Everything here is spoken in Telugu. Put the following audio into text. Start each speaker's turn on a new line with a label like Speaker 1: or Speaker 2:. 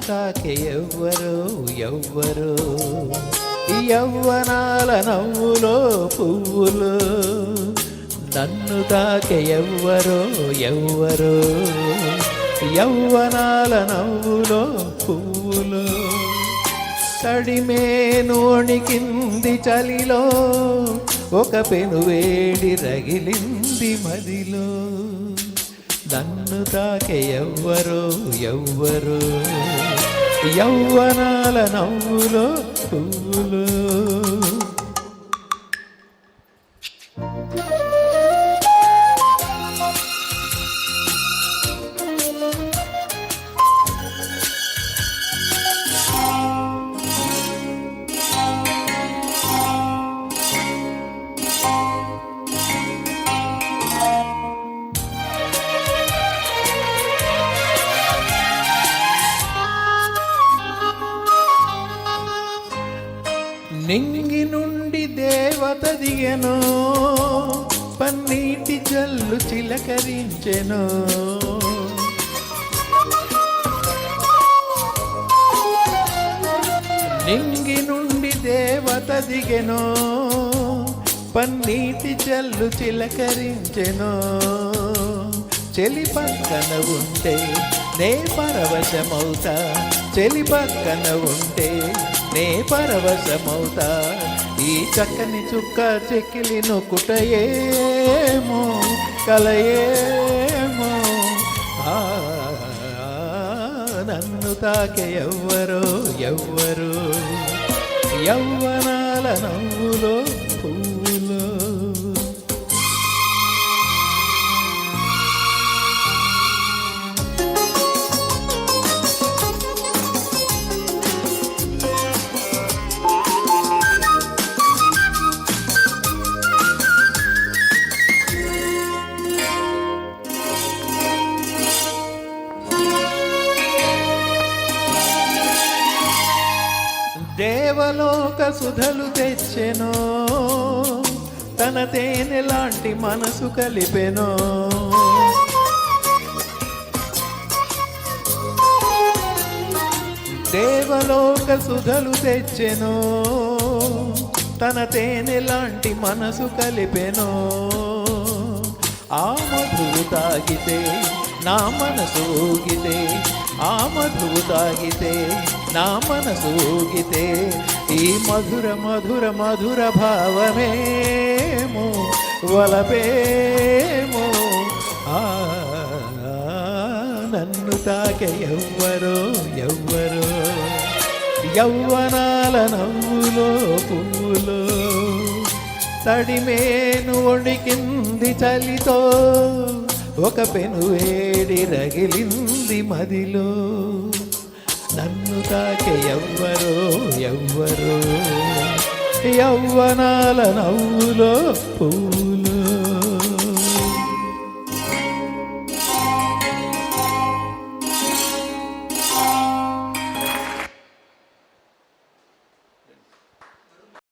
Speaker 1: తాకే ఎవ్వరో ఎవ్వరో యవ్వనాల నవ్వులో పువ్వులు నన్ను తాకే ఎవ్వరో ఎవ్వరో యవ్వనాల నవ్వులో పువ్వులు తడిమేను వణికింది చలిలో ఒక పెనువేడి రగిలింది మదిలో నన్ను తాకే ఎవ్వరో ఎవ్వరో యవ్వనాల నవ్వులో పువ్వులు నింగి నుండి దేవత దిగెను పన్నీటి జల్లు చిలకరించెను నింగి నుండి దేవత దిగెను పన్నీటి జల్లు చిలకరించెను చెలి పక్కన ఉంటే నే పరవశమవుతా చెలి పక్కన ఉంటే నే పరవశమవుతా ఈ చక్కని చుక్క చెక్కిలి నొక్కుటయేమో కలయేమో నన్ను తాకే ఎవ్వరో ఎవ్వరో యవ్వనాల నవ్వులో పువ్వులో దేవలోక సుధలు తెచ్చెనో తన తేనె లాంటి మనసు కలిపెనో దేవలోక సుధలు తెచ్చెనో తన తేనె లాంటి మనసు కలిపెనో ఆ మధువు తాగితే నా మనసు ఊగితే ఆ మధువు తాగితే నా మనసు ఊగితే ఈ మధుర మధుర మధుర భావమేమో వలపేమో నన్ను తాకే ఎవ్వరో ఎవ్వరో యవ్వనాల నవ్వులో పువ్వులో తడిమేను వణికింది చలితో ఒక పెనువేడి రగిలింది మదిలో నన్ను తాకే ఎవ్వరో ఎవ్వరో యవ్వనాల నవ్వులో పువ్వు